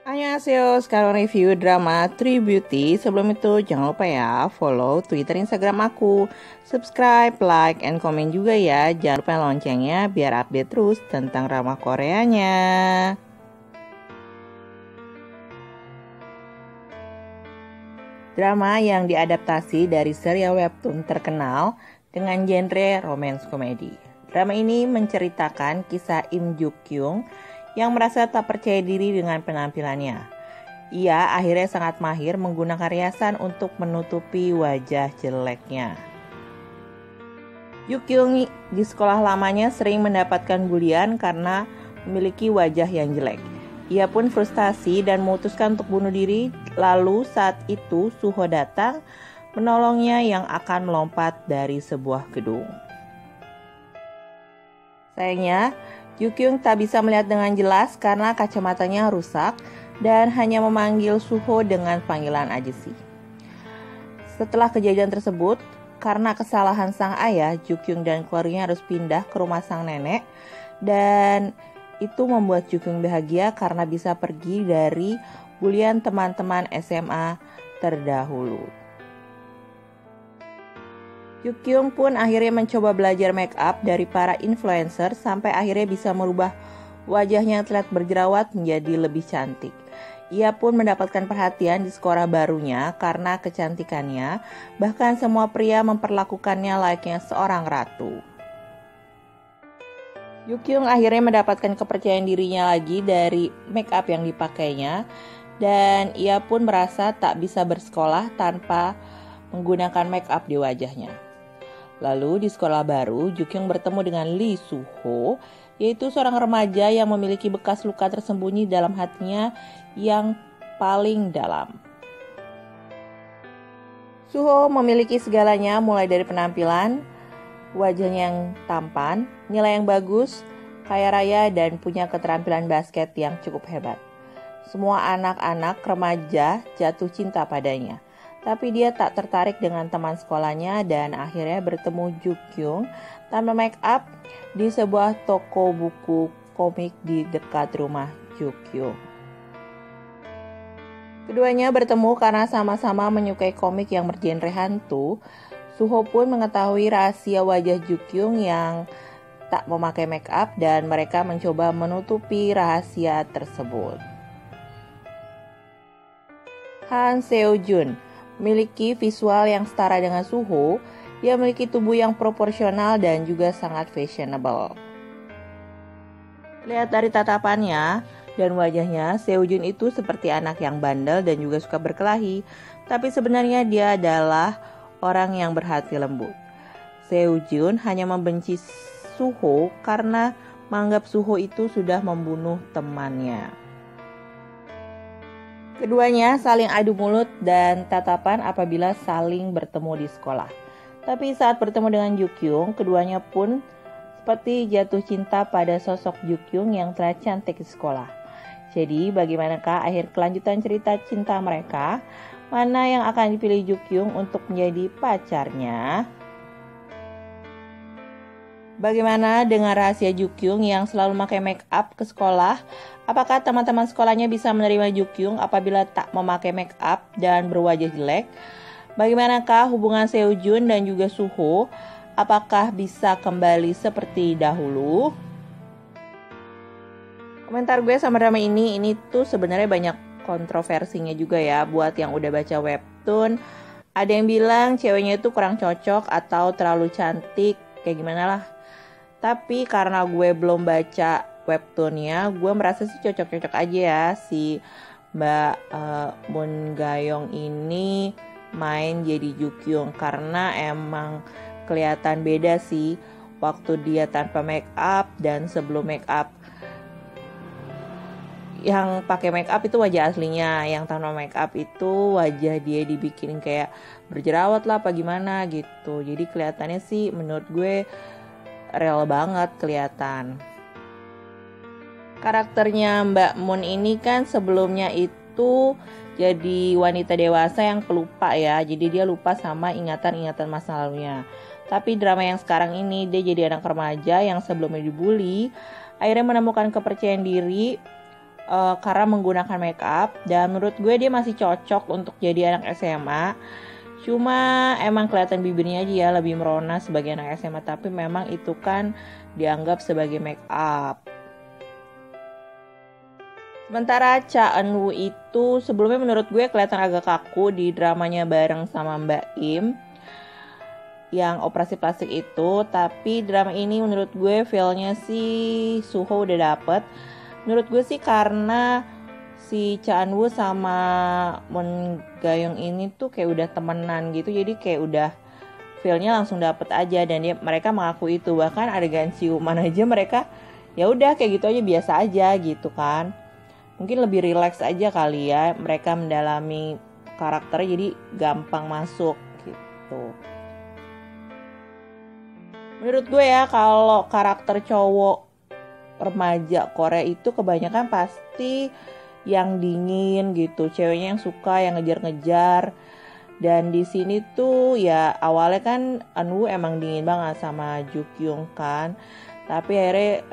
Annyeonghaseyo, sekarang review drama True Beauty. Sebelum itu jangan lupa ya follow Twitter, Instagram aku, subscribe, like, and komen juga ya. Jangan lupa loncengnya biar update terus tentang drama Koreanya. Drama yang diadaptasi dari serial webtoon terkenal dengan genre romance komedi. Drama ini menceritakan kisah Im Juk Kyung yang merasa tak percaya diri dengan penampilannya. Ia akhirnya sangat mahir menggunakan riasan untuk menutupi wajah jeleknya. Juk Kyung di sekolah lamanya sering mendapatkan bulian karena memiliki wajah yang jelek. Ia pun frustasi dan memutuskan untuk bunuh diri. Lalu saat itu Suho datang menolongnya yang akan melompat dari sebuah gedung. Sayangnya, Juk Kyung tak bisa melihat dengan jelas karena kacamatanya rusak dan hanya memanggil Suho dengan panggilan Ajesi. Setelah kejadian tersebut, karena kesalahan sang ayah, Juk Kyung dan keluarganya harus pindah ke rumah sang nenek dan itu membuat Juk Kyung bahagia karena bisa pergi dari bulian teman-teman SMA terdahulu. Juk Kyung pun akhirnya mencoba belajar make up dari para influencer sampai akhirnya bisa merubah wajahnya yang terlihat berjerawat menjadi lebih cantik. Ia pun mendapatkan perhatian di sekolah barunya karena kecantikannya, bahkan semua pria memperlakukannya layaknya seorang ratu. Juk Kyung akhirnya mendapatkan kepercayaan dirinya lagi dari make up yang dipakainya dan ia pun merasa tak bisa bersekolah tanpa menggunakan make up di wajahnya. Lalu di sekolah baru, Juk Kyung bertemu dengan Lee Suho, yaitu seorang remaja yang memiliki bekas luka tersembunyi dalam hatinya yang paling dalam. Suho memiliki segalanya mulai dari penampilan, wajahnya yang tampan, nilai yang bagus, kaya raya, dan punya keterampilan basket yang cukup hebat. Semua anak-anak remaja jatuh cinta padanya. Tapi dia tak tertarik dengan teman sekolahnya dan akhirnya bertemu Juk Kyung tanpa make up di sebuah toko buku komik di dekat rumah Juk Kyung. Keduanya bertemu karena sama-sama menyukai komik yang bergenre hantu. Suho pun mengetahui rahasia wajah Juk Kyung yang tak memakai make up dan mereka mencoba menutupi rahasia tersebut. Han Seo Jun memiliki visual yang setara dengan Suho. Dia memiliki tubuh yang proporsional dan juga sangat fashionable. Lihat dari tatapannya dan wajahnya, Seo Jun itu seperti anak yang bandel dan juga suka berkelahi. Tapi sebenarnya dia adalah orang yang berhati lembut. Seo Jun hanya membenci Suho karena menganggap Suho itu sudah membunuh temannya. Keduanya saling adu mulut dan tatapan apabila saling bertemu di sekolah. Tapi saat bertemu dengan Juk Kyung, keduanya pun seperti jatuh cinta pada sosok Juk Kyung yang terlihat cantik di sekolah. Jadi bagaimanakah akhir kelanjutan cerita cinta mereka? Mana yang akan dipilih Juk Kyung untuk menjadi pacarnya? Bagaimana dengan rahasia Juk Kyung yang selalu memakai make up ke sekolah? Apakah teman-teman sekolahnya bisa menerima Juk Kyung apabila tak memakai make up dan berwajah jelek? Bagaimanakah hubungan Seo Jun dan juga Suho? Apakah bisa kembali seperti dahulu? Komentar gue sama drama ini tuh sebenarnya banyak kontroversinya juga ya buat yang udah baca webtoon. Ada yang bilang ceweknya itu kurang cocok atau terlalu cantik, kayak gimana lah. Tapi karena gue belum baca webtoonnya, gue merasa sih cocok-cocok aja ya si Mbak Moon Ga-young ini main jadi Juk Kyung karena emang kelihatan beda sih waktu dia tanpa make up dan sebelum make up. Yang pakai make up itu wajah aslinya, yang tanpa make up itu wajah dia dibikin kayak berjerawat lah apa gimana gitu. Jadi kelihatannya sih menurut gue real banget kelihatan. Karakternya Mbak Moon ini kan sebelumnya itu jadi wanita dewasa yang pelupa ya. Jadi dia lupa sama ingatan-ingatan masa lalunya. Tapi drama yang sekarang ini dia jadi anak remaja yang sebelumnya dibully, akhirnya menemukan kepercayaan diri karena menggunakan make up, dan menurut gue dia masih cocok untuk jadi anak SMA. Cuma emang kelihatan bibirnya aja ya lebih merona sebagai anak SMA, tapi memang itu kan dianggap sebagai make up. Sementara Cha Eun-woo itu sebelumnya menurut gue kelihatan agak kaku di dramanya bareng sama Mbak Im yang operasi plastik itu, tapi drama ini menurut gue feel-nya sih Suho udah dapet. Menurut gue sih karena si Cha Eun-woo sama Moon Ga-young ini tuh kayak udah temenan gitu, jadi kayak udah feel-nya langsung dapet aja, dan mereka mengaku itu. Bahkan adegan ciuman aja mereka ya udah kayak gitu aja, biasa aja gitu kan. Mungkin lebih rileks aja kali ya, mereka mendalami karakternya jadi gampang masuk gitu. Menurut gue ya, kalau karakter cowok remaja Korea itu kebanyakan pasti yang dingin gitu, ceweknya yang suka yang ngejar-ngejar. Dan di sini tuh ya awalnya kan Eun-woo emang dingin banget sama Ju-kyung kan, tapi akhirnya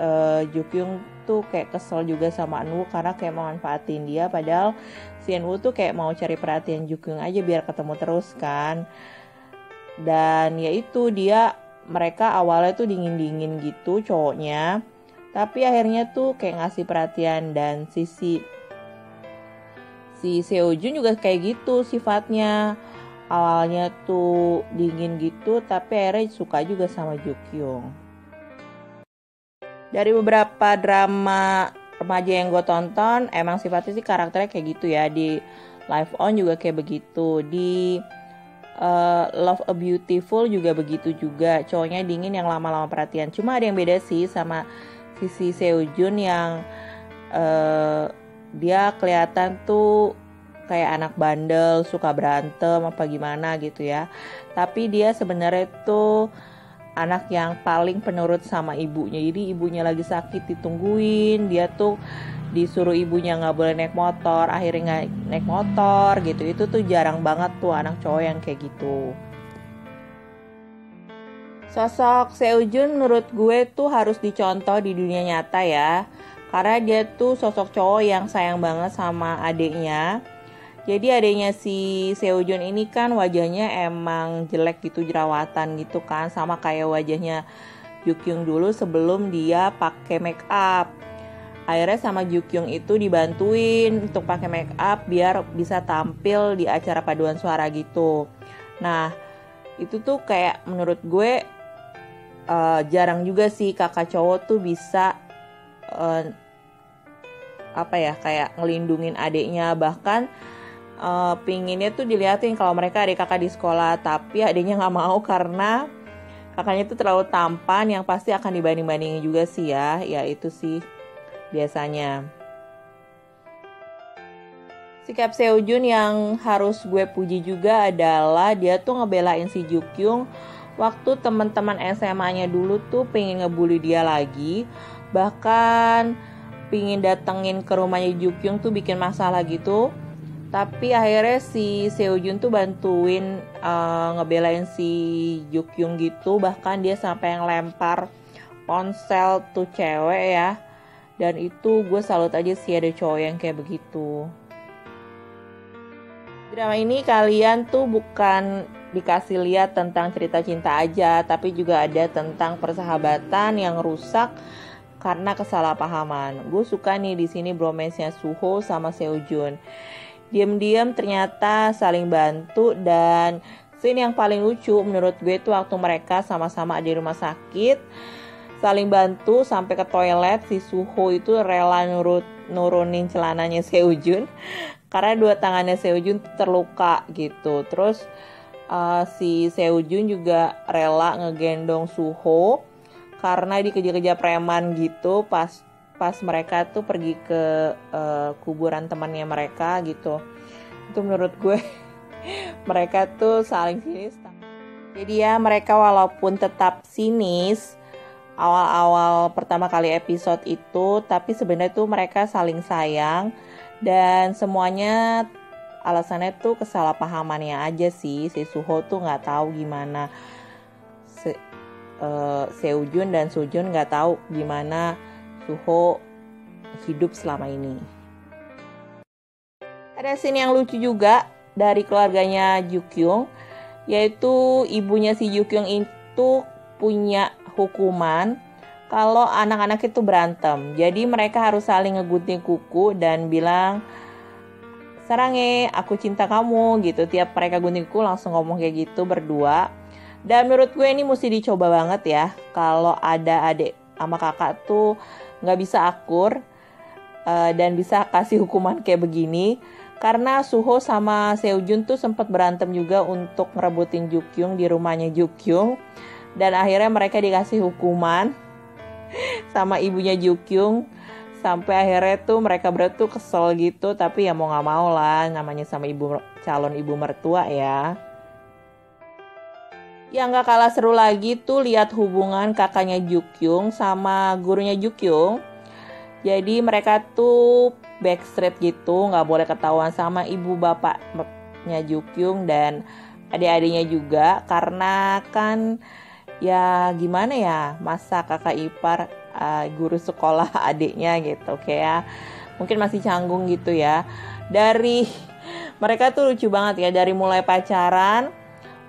Ju-kyung tuh kayak kesel juga sama Eun-woo karena kayak mau manfaatin dia, padahal si Eun-woo tuh kayak mau cari perhatian Ju-kyung aja biar ketemu terus kan. Dan ya itu mereka awalnya tuh dingin-dingin gitu cowoknya, tapi akhirnya tuh kayak ngasih perhatian. Dan si Seo-jun juga kayak gitu sifatnya, awalnya tuh dingin gitu tapi akhirnya suka juga sama Ju-kyung. Dari beberapa drama remaja yang gue tonton emang sifatnya sih karakternya kayak gitu ya. Di Live On juga kayak begitu, di Love a Beautiful juga begitu juga, cowoknya dingin yang lama-lama perhatian. Cuma ada yang beda sih sama sisi Seo-jun yang dia kelihatan tuh kayak anak bandel, suka berantem apa gimana gitu ya. Tapi dia sebenarnya tuh anak yang paling penurut sama ibunya. Jadi ibunya lagi sakit ditungguin, dia tuh disuruh ibunya nggak boleh naik motor, akhirnya nggak naik motor gitu. Itu tuh jarang banget tuh anak cowok yang kayak gitu. Sosok Seo-jun menurut gue tuh harus dicontoh di dunia nyata ya, karena dia tuh sosok cowok yang sayang banget sama adiknya. Jadi adiknya si Seo-jun ini kan wajahnya emang jelek gitu, jerawatan gitu kan, sama kayak wajahnya Ju-kyung dulu sebelum dia pakai make up. Akhirnya sama Ju-kyung itu dibantuin untuk pakai make up biar bisa tampil di acara paduan suara gitu. Nah, itu tuh kayak menurut gue jarang juga sih kakak cowok tuh bisa kayak ngelindungin adiknya. Bahkan pinginnya tuh diliatin kalau mereka adik kakak di sekolah, tapi adiknya nggak mau karena kakaknya tuh terlalu tampan, yang pasti akan dibanding-bandingin juga sih ya itu sih biasanya. Sikap Seo-jun yang harus gue puji juga adalah dia tuh ngebelain si Ju-kyung waktu teman-teman SMA-nya dulu tuh pengen ngebully dia lagi, bahkan pengen datengin ke rumahnya Ju-kyung tuh bikin masalah gitu. Tapi akhirnya si Seo-jun tuh bantuin ngebelain si Ju-kyung gitu, bahkan dia sampai yang lempar ponsel tuh cewek ya. Dan itu gue salut aja sih ada cowok yang kayak begitu. Drama ini kalian tuh bukan dikasih lihat tentang cerita cinta aja, tapi juga ada tentang persahabatan yang rusak karena kesalahpahaman. Gue suka nih di sini bromance-nya Suho sama Seo-jun. Diam-diam ternyata saling bantu, dan scene yang paling lucu menurut gue tuh waktu mereka sama-sama di rumah sakit, saling bantu sampai ke toilet. Si Suho itu rela nurunin celananya Seo-jun karena dua tangannya Seo-jun terluka gitu. Terus si Seo-jun juga rela ngegendong Suho karena dikejar-kejar preman gitu pas mereka tuh pergi ke kuburan temannya mereka gitu. Itu menurut gue mereka tuh saling sinis. Jadi ya mereka walaupun tetap sinis awal-awal pertama kali episode itu, tapi sebenarnya tuh mereka saling sayang, dan semuanya alasannya tuh kesalahpahamannya aja sih. Si Suho tuh nggak tahu gimana Seo-jun dan Soo-jun nggak tahu gimana Suho hidup selama ini. Ada scene yang lucu juga dari keluarganya Jukyung, yaitu ibunya si Jukyung itu punya hukuman kalau anak-anak itu berantem. Jadi mereka harus saling ngegunting kuku dan bilang, "Sarange, aku cinta kamu," gitu. Tiap mereka gunting kuku langsung ngomong kayak gitu berdua. Dan menurut gue ini mesti dicoba banget ya. Kalau ada adik sama kakak tuh nggak bisa akur dan bisa kasih hukuman kayak begini. Karena Suho sama Seojun tuh sempat berantem juga untuk ngerebutin Jukyung di rumahnya Jukyung. Dan akhirnya mereka dikasih hukuman sama ibunya Jukyung. Sampai akhirnya tuh mereka berdua tuh kesel gitu. Tapi ya mau gak mau lah, namanya sama calon ibu mertua ya. Yang gak kalah seru lagi tuh lihat hubungan kakaknya Jukyung sama gurunya Jukyung. Jadi mereka tuh backstreet gitu, nggak boleh ketahuan sama ibu bapaknya Jukyung dan adik-adiknya juga, karena kan ya gimana ya, masa kakak ipar guru sekolah adiknya gitu, kayak mungkin masih canggung gitu ya. Dari mereka tuh lucu banget ya, dari mulai pacaran,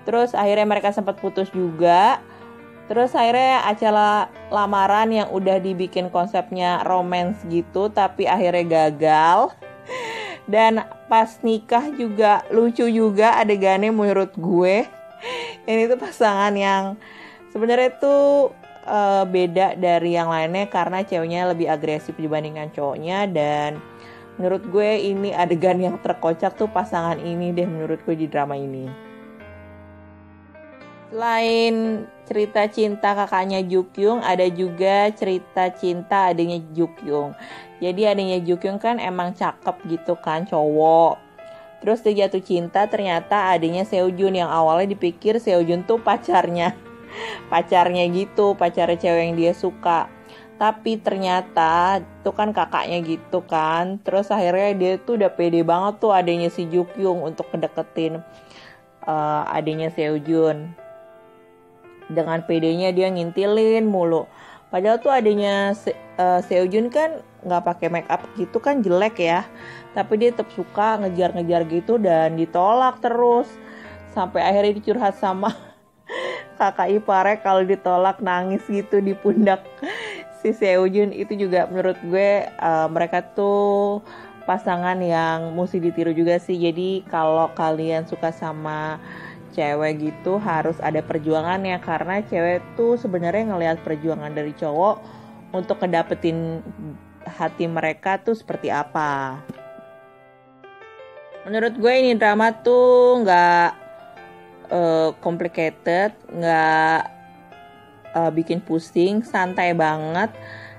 terus akhirnya mereka sempat putus juga. Terus akhirnya acara lamaran yang udah dibikin konsepnya romance gitu, tapi akhirnya gagal. Dan pas nikah juga lucu juga adegannya menurut gue. Ini tuh pasangan yang sebenarnya tuh beda dari yang lainnya karena ceweknya lebih agresif dibandingkan cowoknya. Dan menurut gue ini adegan yang terkocak tuh pasangan ini deh menurut gue di drama ini. Selain cerita cinta kakaknya Jukyung, ada juga cerita cinta adiknya Jukyung. Jadi adiknya Jukyung kan emang cakep gitu kan, cowok. Terus dia jatuh cinta, ternyata adiknya Seojun yang awalnya dipikir Seojun tuh pacarnya gitu, pacarnya cewek yang dia suka. Tapi ternyata itu kan kakaknya gitu kan. Terus akhirnya dia tuh udah pede banget tuh adiknya si Jukyung untuk ngedeketin adiknya Seojun. Dengan pedenya dia ngintilin mulu. Padahal tuh adanya Seojun kan nggak pakai make up gitu kan, jelek ya. Tapi dia tetap suka ngejar-ngejar gitu dan ditolak terus. Sampai akhirnya dicurhat sama kakak iparnya, kalau ditolak nangis gitu di pundak si Seojun. Itu juga menurut gue mereka tuh pasangan yang mesti ditiru juga sih. Jadi kalau kalian suka sama cewek gitu harus ada perjuangannya, karena cewek tuh sebenarnya ngelihat perjuangan dari cowok untuk ngedapetin hati mereka tuh seperti apa. Menurut gue ini drama tuh nggak complicated, nggak bikin pusing, santai banget.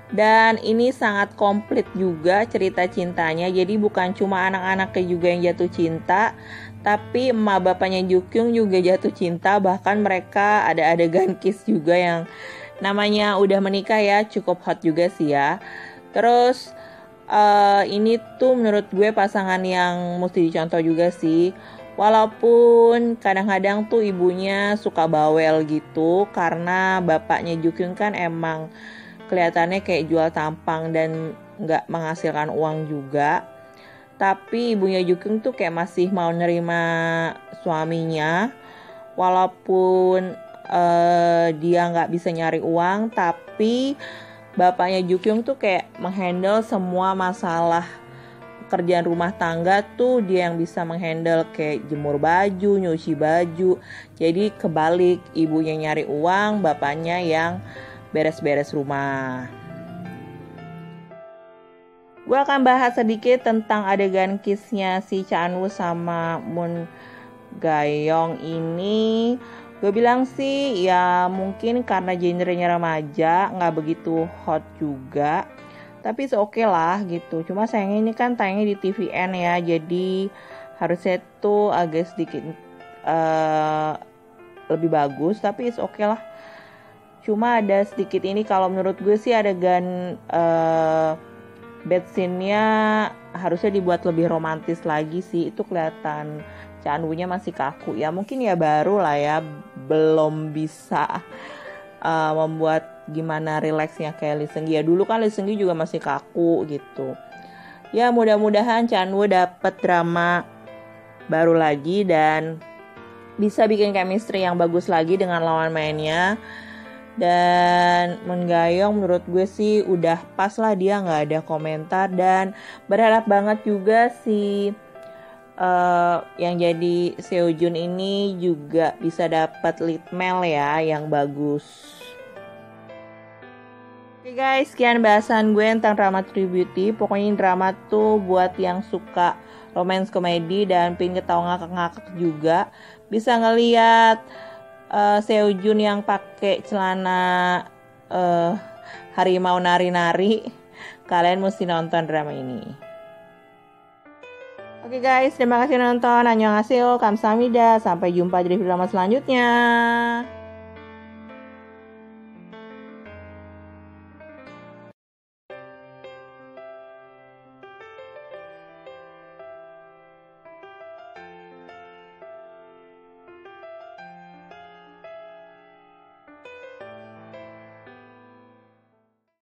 Dan ini sangat komplit juga cerita cintanya. Jadi bukan cuma anak-anaknya juga yang jatuh cinta, tapi emak bapaknya Jukyung juga jatuh cinta. Bahkan mereka ada adegan kiss juga yang namanya udah menikah ya, cukup hot juga sih ya. Terus ini tuh menurut gue pasangan yang mesti dicontoh juga sih. Walaupun kadang-kadang tuh ibunya suka bawel gitu, karena bapaknya Jukyung kan emang kelihatannya kayak jual tampang dan nggak menghasilkan uang juga. Tapi ibunya Jukyung tuh kayak masih mau nerima suaminya. Walaupun dia nggak bisa nyari uang, tapi bapaknya Jukyung tuh kayak menghandle semua masalah kerjaan rumah tangga tuh dia yang bisa menghandle, kayak jemur baju, nyuci baju. Jadi kebalik, ibunya nyari uang, bapaknya yang beres-beres rumah. Gue akan bahas sedikit tentang adegan kissnya si Chanwoo sama Moon Gayong ini. Gue bilang sih ya mungkin karena genrenya remaja, gak begitu hot juga. Tapi oke lah gitu. Cuma sayangnya ini kan tayangnya di TVN ya, jadi harusnya tuh agak sedikit lebih bagus. Tapi oke lah. Cuma ada sedikit ini, kalau menurut gue sih adegan bed scene-nya harusnya dibuat lebih romantis lagi sih. Itu kelihatan Chanwoo-nya masih kaku ya. Mungkin ya baru lah ya, belum bisa membuat gimana rileksnya kayak Lee Seung-gi. Ya dulu kan Lee Seung-gi juga masih kaku gitu. Ya mudah-mudahan Chanwoo dapat drama baru lagi dan bisa bikin chemistry yang bagus lagi dengan lawan mainnya. Dan Moon Ga-young menurut gue sih udah pas lah, dia nggak ada komentar. Dan berharap banget juga si yang jadi Seojun ini juga bisa dapat lead male ya yang bagus. Oke guys, sekian bahasan gue tentang drama True Beauty. Pokoknya ini drama tuh buat yang suka romance komedi dan pengen ketawa ngakak-ngakak juga. Bisa ngeliat Seojun yang pakai celana harimau nari-nari. Kalian mesti nonton drama ini. Oke guys, terima kasih nonton. Annyeonghaseyo, kamsahamnida. Sampai jumpa di drama selanjutnya.